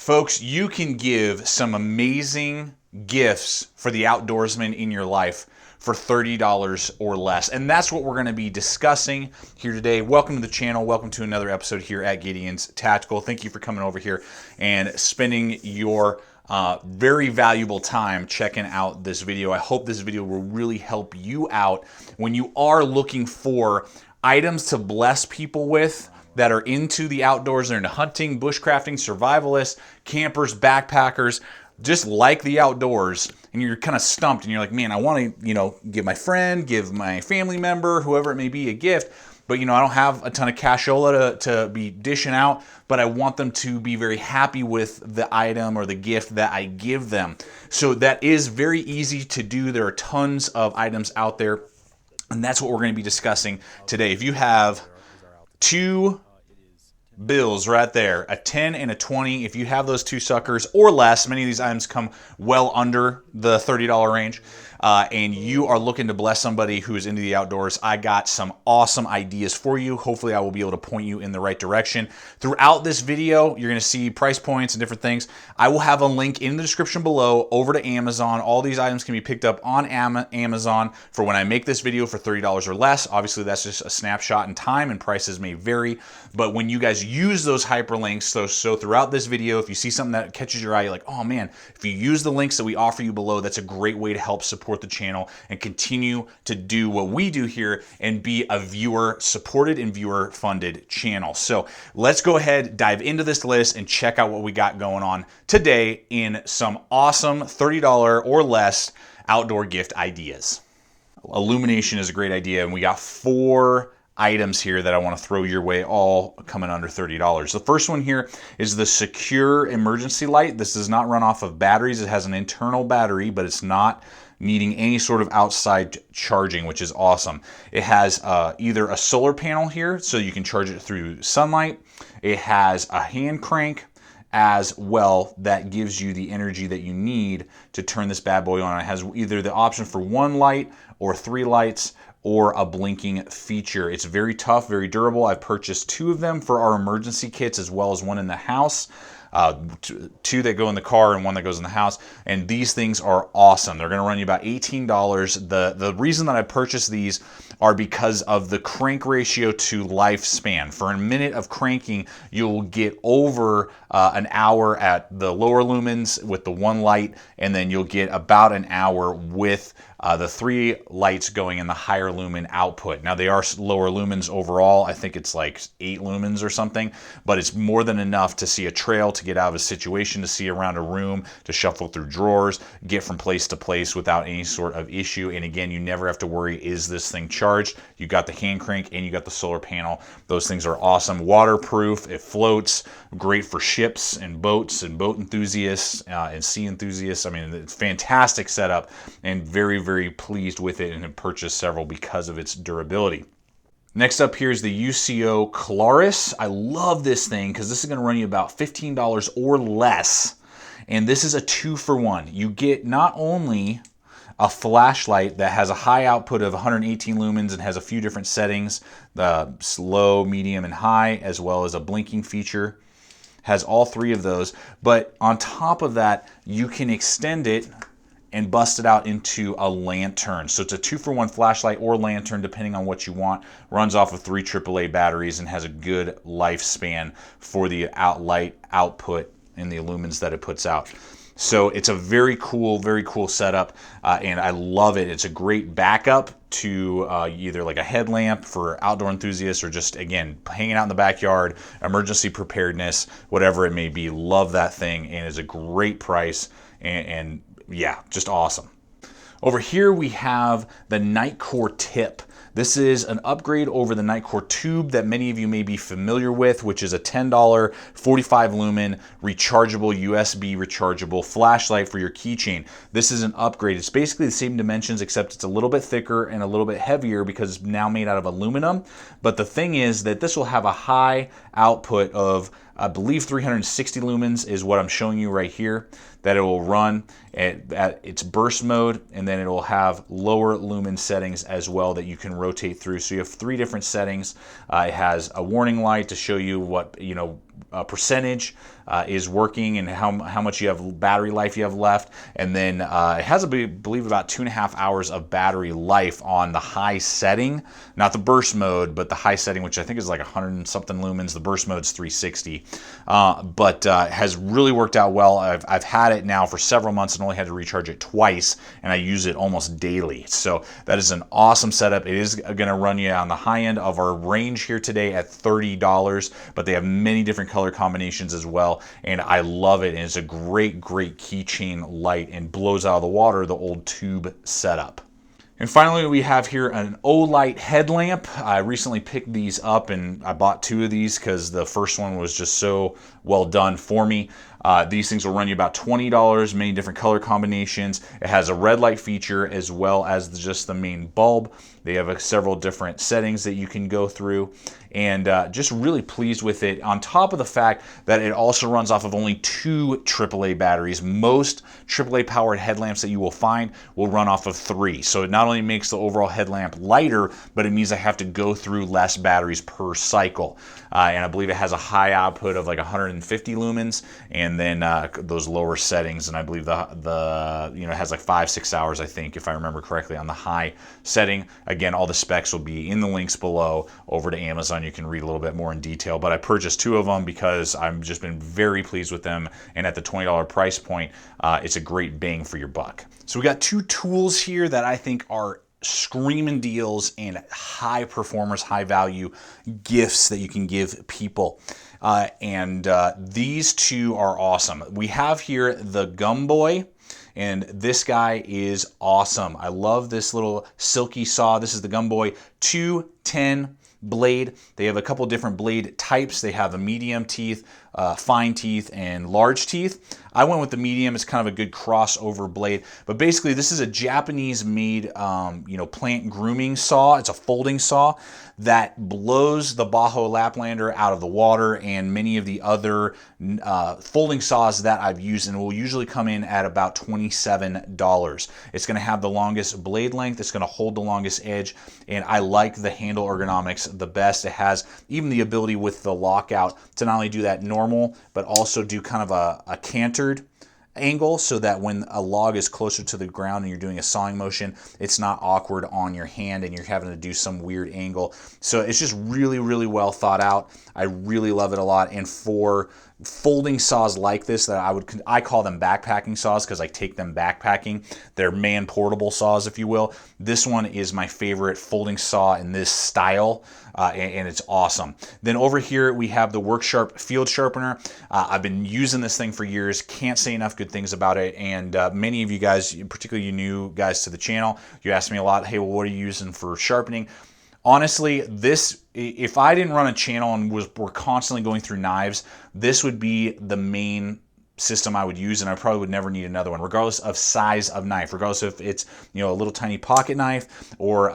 Folks, you can give some amazing gifts for the outdoorsman in your life for $30 or less. And that's what we're going to be discussing here today. Welcome to the channel. Welcome to another episode here at Gideon's Tactical. Thank you for coming over here and spending your very valuable time checking out this video. I hope this video will really help you out when you are looking for items to bless people with that are into the outdoors. They're into hunting, bushcrafting, survivalists, campers, backpackers, just like the outdoors, and you're kind of stumped and you're like, man, I want to, give my friend, give my family member, whoever it may be, a gift, but I don't have a ton of cashola to be dishing out, but I want them to be very happy with the item or the gift that I give them. So that is very easy to do. There are tons of items out there, and that's what we're going to be discussing today. If you have two bills right there, a 10 and a 20, if you have those two suckers or less, many of these items come well under the $30 range, and you are looking to bless somebody who is into the outdoors, I got some awesome ideas for you. Hopefully I will be able to point you in the right direction. Throughout this video, you're going to see price points and different things. I will have a link in the description below over to Amazon. All these items can be picked up on Amazon for when I make this video for $30 or less. Obviously that's just a snapshot in time and prices may vary, but when you guys use those hyperlinks, so throughout this video, if you see something that catches your eye, you're like, oh man, if you use the links that we offer you below, that's a great way to help support the channel and continue to do what we do here and be a viewer supported and viewer funded channel. So let's go ahead, dive into this list and check out what we got going on today in some awesome $30 or less outdoor gift ideas. Illumination is a great idea, and we got 4 items here that I want to throw your way, all coming under $30. The first one here is the Secur emergency light. This does not run off of batteries. It has an internal battery, but it's not needing any sort of outside charging, which is awesome. It has either a solar panel here, so you can charge it through sunlight. It has a hand crank as well that gives you the energy that you need to turn this bad boy on. It has either the option for 1 light or 3 lights or a blinking feature. It's very tough, very durable. I've purchased 2 of them for our emergency kits as well as 1 in the house. 2 that go in the car and 1 that goes in the house, and these things are awesome. They're going to run you about $18. The reason that I purchased these are because of the crank ratio to lifespan. For a minute of cranking, you'll get over an hour at the lower lumens with the 1 light, and then you'll get about an hour with the 3 lights going in the higher lumen output. Now they are lower lumens overall. I think it's like 8 lumens or something, but it's more than enough to see a trail, to get out of a situation, to see around a room, to shuffle through drawers, get from place to place without any sort of issue. And again, you never have to worry, is this thing charged? You got the hand crank and you got the solar panel. Those things are awesome. Waterproof, it floats, great for ships and boats and boat enthusiasts and sea enthusiasts. I mean, it's fantastic setup, and very, very pleased with it, and have purchased several because of its durability. Next up here is the UCO Claris. I love this thing because this is going to run you about $15 or less, and this is a 2-for-1. You get not only a flashlight that has a high output of 118 lumens and has a few different settings, the low, medium, and high, as well as a blinking feature. Has all 3 of those, but on top of that, you can extend it and bust it out into a lantern. So it's a 2-for-1 flashlight or lantern, depending on what you want. Runs off of 3 AAA batteries and has a good lifespan for the light output and the lumens that it puts out. So it's a very cool setup, and I love it. It's a great backup to either like a headlamp for outdoor enthusiasts, or just, again, hanging out in the backyard, emergency preparedness, whatever it may be. Love that thing, and it's a great price, and yeah, just awesome. Over here we have the Nitecore TIP. This is an upgrade over the Nitecore tube that many of you may be familiar with, which is a $10 45 lumen rechargeable USB rechargeable flashlight for your keychain. This is an upgrade. It's basically the same dimensions, except it's a little bit thicker and a little bit heavier because it's now made out of aluminum. But the thing is that this will have a high output of, I believe, 360 lumens is what I'm showing you right here, that it will run at its burst mode, and then it will have lower lumen settings as well that you can rotate through. So you have 3 different settings. It has a warning light to show you what, percentage is working and how much you have battery life you have left. And then it has, I believe, about 2.5 hours of battery life on the high setting, not the burst mode, but the high setting, which I think is like 100 and something lumens. The burst mode's 360, but has really worked out well. I've had it now for several months and only had to recharge it twice, and I use it almost daily. So that is an awesome setup. It is going to run you on the high end of our range here today at $30, but they have many different color combinations as well, and I love it. And it's a great keychain light and blows out of the water the old tube setup. And finally, we have here an Olight headlamp. I recently picked these up and I bought 2 of these because the first one was just so well done for me. These things will run you about $20, many different color combinations. It has a red light feature as well as just the main bulb. They have several different settings that you can go through, and just really pleased with it, on top of the fact that it also runs off of only 2 AAA batteries. Most AAA powered headlamps that you will find will run off of 3. So it not only makes the overall headlamp lighter, but it means I have to go through less batteries per cycle. And I believe it has a high output of like 150 lumens, and then those lower settings, and I believe the it has like 5-6 hours, I think, if I remember correctly, on the high setting. Again, all the specs will be in the links below over to Amazon. You can read a little bit more in detail, but I purchased 2 of them because I've just been very pleased with them, and at the $20 price point, it's a great bang for your buck. So we got 2 tools here that I think are screaming deals and high performers, high value gifts that you can give people. These 2 are awesome. We have here the Gomboy, and this guy is awesome. I love this little Silky saw. This is the Gomboy 210 blade. They have a couple different blade types. They have a medium teeth, fine teeth, and large teeth. I went with the medium. It's kind of a good crossover blade. But basically, this is a Japanese-made, plant grooming saw. It's a folding saw that blows the Bajo Laplander out of the water and many of the other folding saws that I've used, and will usually come in at about $27. It's going to have the longest blade length. It's going to hold the longest edge, and I like the handle ergonomics the best. It has even the ability with the lockout to not only do that normal, but also do kind of a cantered angle, so that when a log is closer to the ground and you're doing a sawing motion, it's not awkward on your hand and you're having to do some weird angle. So it's just really well thought out. I really love it a lot. And for folding saws like this, that I call them backpacking saws because I take them backpacking. They're man portable saws, if you will. This one is my favorite folding saw in this style, and it's awesome. Then over here we have the Worksharp field sharpener. I've been using this thing for years. Can't say enough good things about it. And many of you guys, particularly you new guys to the channel, you ask me a lot, hey, well, what are you using for sharpening? Honestly, if I didn't run a channel and were constantly going through knives, this would be the main system I would use, and I probably would never need another one, regardless of size of knife, regardless if it's a little tiny pocket knife or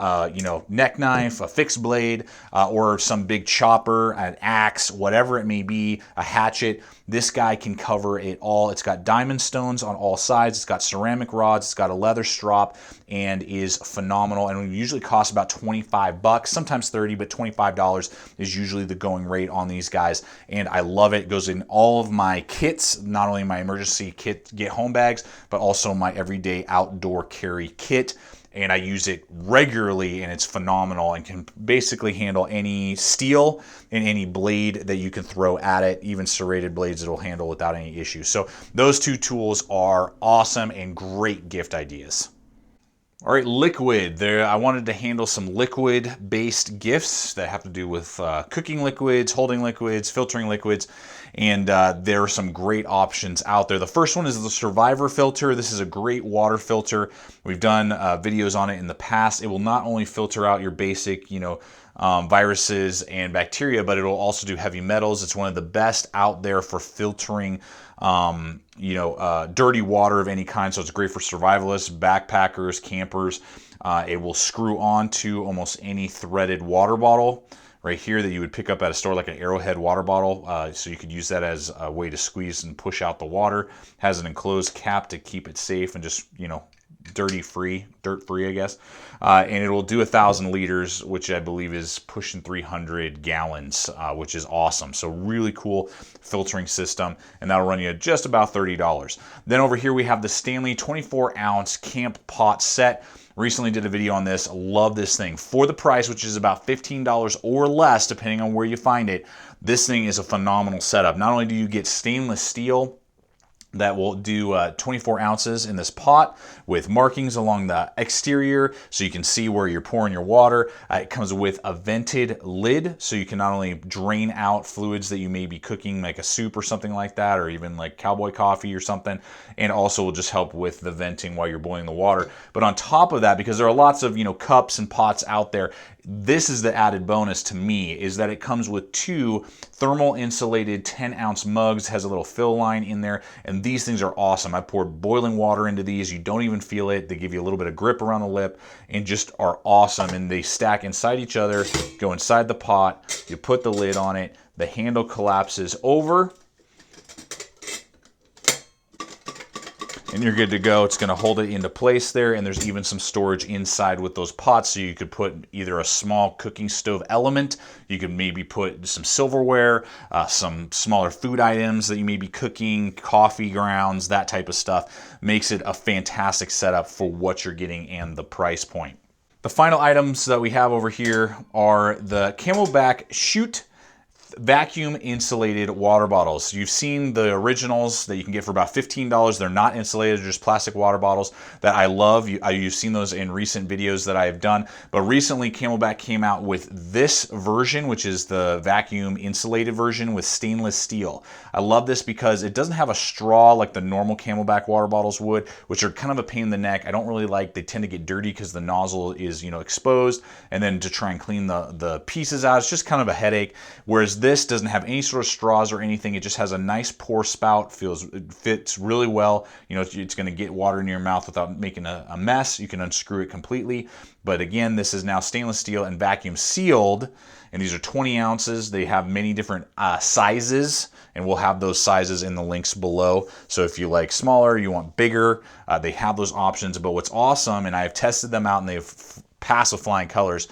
neck knife, a fixed blade, or some big chopper, an axe, whatever it may be, a hatchet. This guy can cover it all. It's got diamond stones on all sides. It's got ceramic rods. It's got a leather strop, and is phenomenal. And it usually costs about $25, sometimes $30, but $25 is usually the going rate on these guys. And I love it. It goes in all of my kits, not only my emergency kit get home bags, but also my everyday outdoor carry kit. And I use it regularly, and it's phenomenal and can basically handle any steel and any blade that you can throw at it, even serrated blades it'll handle without any issue. So those 2 tools are awesome and great gift ideas. All right, liquid. I wanted to handle some liquid-based gifts that have to do with cooking liquids, holding liquids, filtering liquids, and there are some great options out there. The first one is the Survivor filter. This is a great water filter. We've done videos on it in the past. It will not only filter out your basic, viruses and bacteria, but it'll also do heavy metals. It's one of the best out there for filtering dirty water of any kind. So it's great for survivalists, backpackers, campers. It will screw on to almost any threaded water bottle right here that you would pick up at a store, like an Arrowhead water bottle. So you could use that as a way to squeeze and push out the water. Has an enclosed cap to keep it safe and just, dirt free, I guess. And it'll do 1,000 liters, which I believe is pushing 300 gallons, which is awesome. So really cool filtering system, and that'll run you just about $30. Then over here we have the Stanley 24-ounce camp pot set. Recently did a video on this. Love this thing. For the price, which is about $15 or less, depending on where you find it, this thing is a phenomenal setup. Not only do you get stainless steel that will do 24 ounces in this pot with markings along the exterior so you can see where you're pouring your water. It comes with a vented lid so you can not only drain out fluids that you may be cooking, like a soup or something like that, or even like cowboy coffee or something, and also will just help with the venting while you're boiling the water. But on top of that, because there are lots of cups and pots out there, this is the added bonus to me, is that it comes with 2 thermal insulated 10-ounce mugs, has a little fill line in there, and these things are awesome. I poured boiling water into these. You don't even feel it. They give you a little bit of grip around the lip and just are awesome, and they stack inside each other, go inside the pot, you put the lid on it, the handle collapses over, and you're good to go. It's going to hold it into place there, and there's even some storage inside with those pots, so you could put either a small cooking stove element, you could maybe put some silverware, some smaller food items that you may be cooking, coffee grounds, that type of stuff. Makes it a fantastic setup for what you're getting and the price point. The final items that we have over here are the Camelbak Chute vacuum insulated water bottles. You've seen the originals that you can get for about $15. They're not insulated, they're just plastic water bottles that I love. You've seen those in recent videos that I have done, but recently Camelbak came out with this version, which is the vacuum insulated version with stainless steel. I love this because it doesn't have a straw like the normal Camelbak water bottles would, which are kind of a pain in the neck. I don't really like, they tend to get dirty because the nozzle is exposed, and then to try and clean the pieces out, it's just kind of a headache. Whereas this doesn't have any sort of straws or anything. It just has a nice pour spout. It fits really well. It's going to get water in your mouth without making a mess. You can unscrew it completely. But again, this is now stainless steel and vacuum sealed. And these are 20 ounces. They have many different sizes, and we'll have those sizes in the links below. So if you like smaller, you want bigger, they have those options. But what's awesome, and I've tested them out and they've passed with flying colors,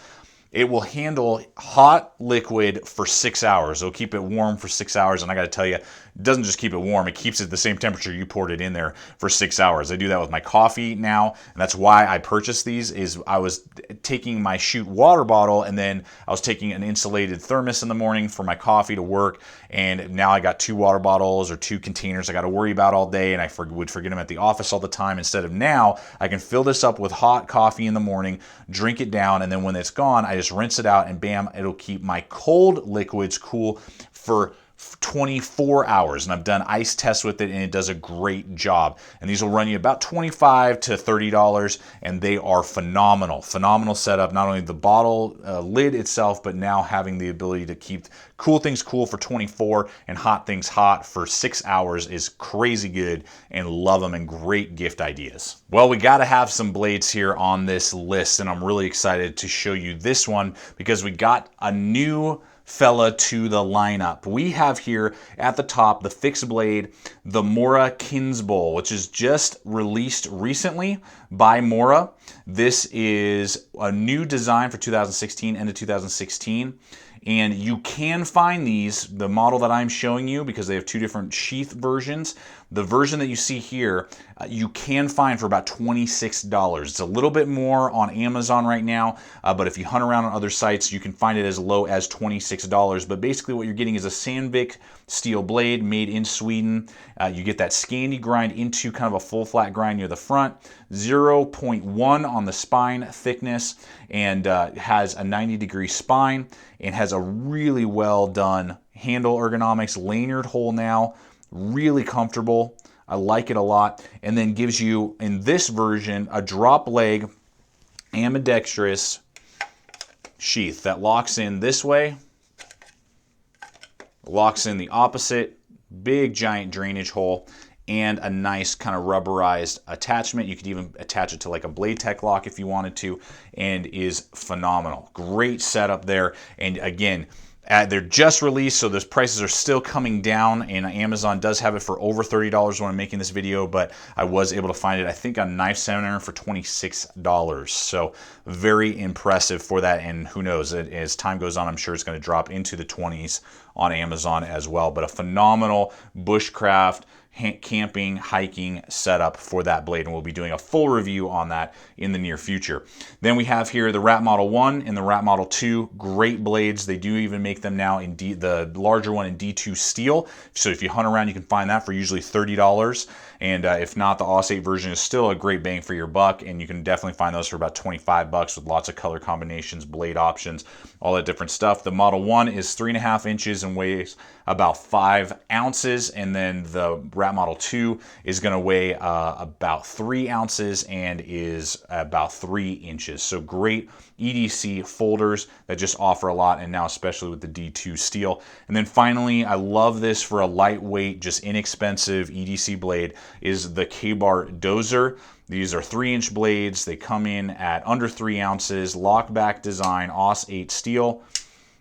it will handle hot liquid for 6 hours. It'll keep it warm for 6 hours, and I got to tell you, it doesn't just keep it warm, it keeps it the same temperature you poured it in there for 6 hours. I do that with my coffee now, and that's why I purchased these. Is I was taking my Chute water bottle, and then I was taking an insulated thermos in the morning for my coffee to work, and now I got 2 water bottles or 2 containers I got to worry about all day, and I would forget them at the office all the time. Instead of now, I can fill this up with hot coffee in the morning, drink it down, and then when it's gone, I just rinse it out, and bam, it'll keep my cold liquids cool for 24 hours. And I've done ice tests with it, and it does a great job. And these will run you about $25 to $30, and they are phenomenal. Phenomenal setup. Not only the bottle lid itself, but now having the ability to keep cool things cool for 24 and hot things hot for 6 hours is crazy good, and love them, and great gift ideas. Well, we got to have some blades here on this list, and I'm really excited to show you this one because we got a new fella to the lineup. We have here at the top the fixed blade, the Mora Kansbol, which is just released recently by Mora. This is a new design for 2016, end of 2016. And you can find these, the model that I'm showing you, because they have 2 different sheath versions. The version that you see here, you can find for about $26. It's a little bit more on Amazon right now, but if you hunt around on other sites, you can find it as low as $26. But basically what you're getting is a Sandvik steel blade made in Sweden. You get that Scandi grind into kind of a full flat grind near the front, 0.1 on the spine thickness, and has a 90-degree spine, and has a really well done handle ergonomics, lanyard hole now, really comfortable. I like it a lot. And then gives you, in this version, a drop leg ambidextrous sheath that locks in this way, locks in the opposite, big giant drainage hole, and a nice kind of rubberized attachment. You could even attach it to like a BLADEHQ lock if you wanted to, and is phenomenal. Great setup there. And again, They're just released, so those prices are still coming down, and Amazon does have it for over $30 when I'm making this video, but I was able to find it, I think, on Knife Center for $26. So very impressive for that, and who knows, as time goes on, I'm sure it's going to drop into the 20s on Amazon as well. But a phenomenal bushcraft, camping, hiking setup for that blade, and we'll be doing a full review on that in the near future. Then we have here the RAT Model 1 and the RAT Model 2, great blades. They do even make them now in the larger one in D2 steel, so if you hunt around you can find that for usually $30, and if not, the AUS-8 version is still a great bang for your buck, and you can definitely find those for about 25 bucks with lots of color combinations, blade options, all that different stuff. The Model 1 is 3.5 inches and weighs about 5 ounces, and then the RAT Model 2 is going to weigh about 3 ounces and is about 3 inches. So great EDC folders that just offer a lot, and now especially with the D2 steel. And then finally, I love this for a lightweight, just inexpensive EDC blade, is the K-Bar Dozier. These are 3-inch blades. They come in at under 3 ounces, lockback design, AUS-8 steel.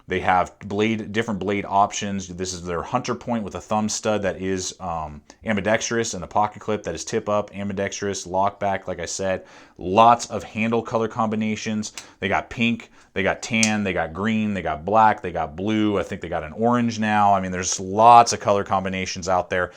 They have different blade options. This is their hunter point with a thumb stud that is ambidextrous, and the pocket clip that is tip up, ambidextrous, lock back, like I said. Lots of handle color combinations. They got pink, they got tan, they got green, they got black, they got blue. I think they got an orange now. I mean, there's lots of color combinations out there.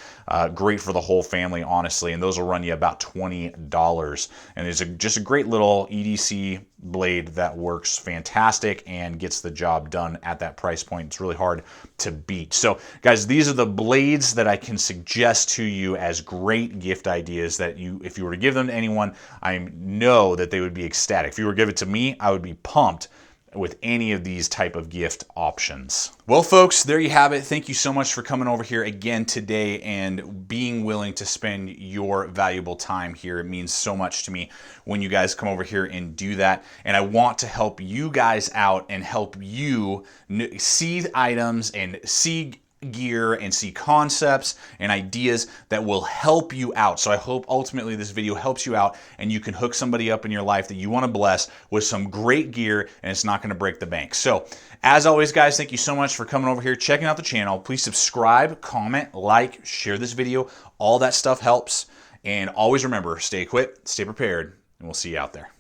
Great for the whole family, honestly, and those will run you about $20. And it's just a great little EDC blade that works fantastic and gets the job done at that price point. It's really hard to beat. So guys, these are the blades that I can suggest to you as great gift ideas that if you were to give them to anyone, I know that they would be ecstatic. If you were to give it to me, I would be pumped with any of these type of gift options. Well, folks, there you have it. Thank you so much for coming over here again today and being willing to spend your valuable time here. It means so much to me when you guys come over here and do that. And I want to help you guys out and help you see items and see gear and see concepts and ideas that will help you out. So I hope ultimately this video helps you out and you can hook somebody up in your life that you want to bless with some great gear, and it's not going to break the bank. So as always, guys, thank you so much for coming over here, checking out the channel. Please subscribe, comment, like, share this video. All that stuff helps. And always remember, stay equipped, stay prepared, and we'll see you out there.